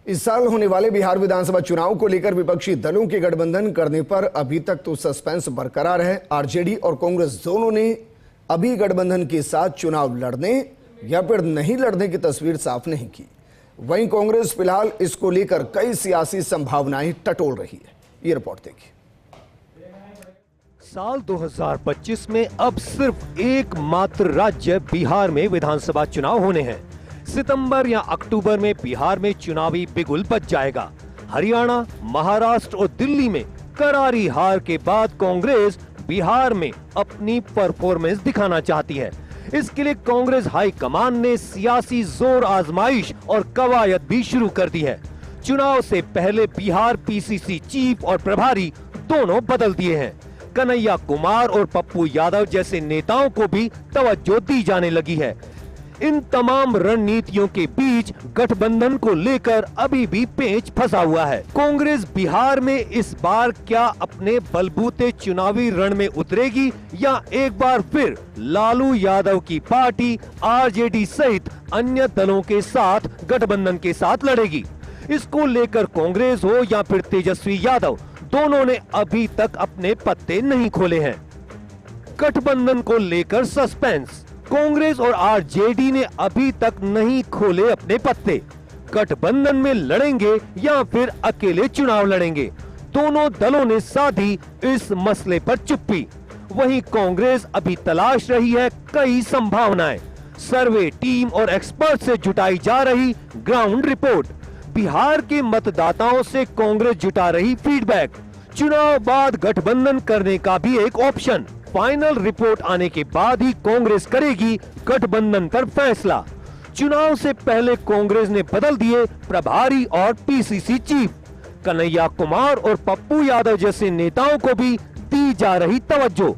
इस साल होने वाले बिहार विधानसभा चुनाव को लेकर विपक्षी दलों के गठबंधन करने पर अभी तक तो सस्पेंस बरकरार है। आरजेडी और कांग्रेस दोनों ने अभी गठबंधन के साथ चुनाव लड़ने या फिर नहीं लड़ने की तस्वीर साफ नहीं की। वहीं कांग्रेस फिलहाल इसको लेकर कई सियासी संभावनाएं टटोल रही है। ये रिपोर्ट देखिए। साल 2025 में अब सिर्फ एकमात्र राज्य बिहार में विधानसभा चुनाव होने हैं। सितंबर या अक्टूबर में बिहार में चुनावी बिगुल बज जाएगा। हरियाणा, महाराष्ट्र और दिल्ली में करारी हार के बाद कांग्रेस बिहार में अपनी परफॉर्मेंस दिखाना चाहती है। इसके लिए कांग्रेस हाईकमान ने सियासी जोर आजमाइश और कवायद भी शुरू कर दी है। चुनाव से पहले बिहार पीसीसी चीफ और प्रभारी दोनों बदल दिए हैं। कन्हैया कुमार और पप्पू यादव जैसे नेताओं को भी तवज्जो दी जाने लगी है। इन तमाम रणनीतियों के बीच गठबंधन को लेकर अभी भी पेच फंसा हुआ है। कांग्रेस बिहार में इस बार क्या अपने बलबूते चुनावी रण में उतरेगी या एक बार फिर लालू यादव की पार्टी आरजेडी सहित अन्य दलों के साथ गठबंधन के साथ लड़ेगी? इसको लेकर कांग्रेस हो या फिर तेजस्वी यादव, दोनों ने अभी तक अपने पत्ते नहीं खोले हैं। गठबंधन को लेकर सस्पेंस। कांग्रेस और आरजेडी ने अभी तक नहीं खोले अपने पत्ते। गठबंधन में लड़ेंगे या फिर अकेले चुनाव लड़ेंगे, दोनों दलों ने साधी इस मसले पर चुप्पी। वहीं कांग्रेस अभी तलाश रही है कई संभावनाएं। सर्वे टीम और एक्सपर्ट से जुटाई जा रही ग्राउंड रिपोर्ट, बिहार के मतदाताओं से कांग्रेस जुटा रही फीडबैक, चुनाव बाद गठबंधन करने का भी एक ऑप्शन। फाइनल रिपोर्ट आने के बाद ही कांग्रेस करेगी गठबंधन पर फैसला। चुनाव से पहले कांग्रेस ने बदल दिए प्रभारी और पीसीसी चीफ। कन्हैया कुमार और पप्पू यादव जैसे नेताओं को भी दी जा रही तवज्जो।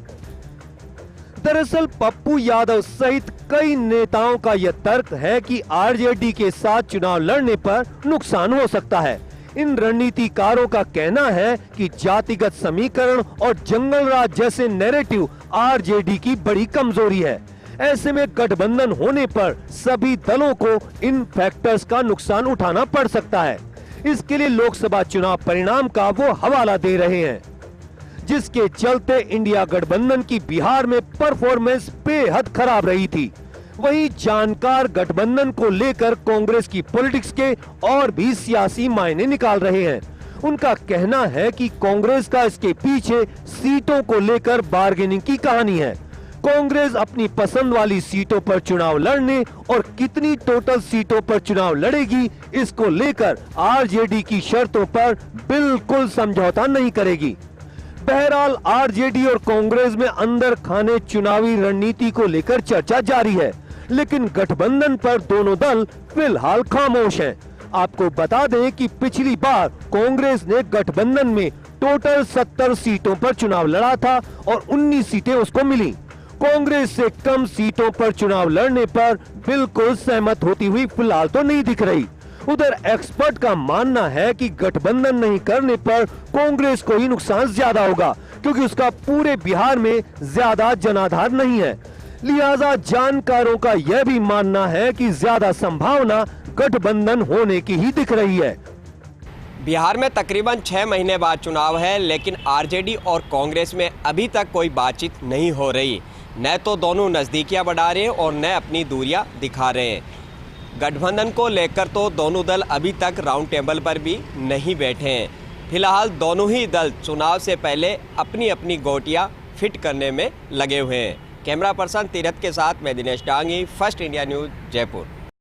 दरअसल पप्पू यादव सहित कई नेताओं का यह तर्क है कि आरजेडी के साथ चुनाव लड़ने पर नुकसान हो सकता है। इन रणनीतिकारों का कहना है कि जातिगत समीकरण और जंगल राज जैसे नैरेटिव आरजेडी की बड़ी कमजोरी है। ऐसे में गठबंधन होने पर सभी दलों को इन फैक्टर्स का नुकसान उठाना पड़ सकता है। इसके लिए लोकसभा चुनाव परिणाम का वो हवाला दे रहे हैं, जिसके चलते इंडिया गठबंधन की बिहार में परफॉर्मेंस बेहद खराब रही थी। वहीं जानकार गठबंधन को लेकर कांग्रेस की पॉलिटिक्स के और भी सियासी मायने निकाल रहे हैं। उनका कहना है कि कांग्रेस का इसके पीछे सीटों को लेकर बार्गेनिंग की कहानी है। कांग्रेस अपनी पसंद वाली सीटों पर चुनाव लड़ने और कितनी टोटल सीटों पर चुनाव लड़ेगी, इसको लेकर आरजेडी की शर्तों पर बिल्कुल समझौता नहीं करेगी। बहरहाल आरजेडी और कांग्रेस में अंदर खाने चुनावी रणनीति को लेकर चर्चा जारी है, लेकिन गठबंधन पर दोनों दल फिलहाल खामोश हैं। आपको बता दें कि पिछली बार कांग्रेस ने गठबंधन में टोटल 70 सीटों पर चुनाव लड़ा था और 19 सीटें उसको मिली। कांग्रेस से कम सीटों पर चुनाव लड़ने पर बिल्कुल सहमत होती हुई फिलहाल तो नहीं दिख रही। उधर एक्सपर्ट का मानना है कि गठबंधन नहीं करने पर कांग्रेस को ही नुकसान ज्यादा होगा, क्योंकि उसका पूरे बिहार में ज्यादा जनाधार नहीं है। लिहाजा जानकारों का यह भी मानना है कि ज्यादा संभावना गठबंधन होने की ही दिख रही है। बिहार में तकरीबन 6 महीने बाद चुनाव है, लेकिन आरजेडी और कांग्रेस में अभी तक कोई बातचीत नहीं हो रही। न तो दोनों नजदीकियां बढ़ा रहे हैं और न अपनी दूरियां दिखा रहे हैं। गठबंधन को लेकर तो दोनों दल अभी तक राउंड टेबल पर भी नहीं बैठे हैं। फिलहाल दोनों ही दल चुनाव से पहले अपनी अपनी गोटियां फिट करने में लगे हुए हैं। कैमरा पर्सन तीरथ के साथ मैं Dinesh Dangi, first India news, Jaipur.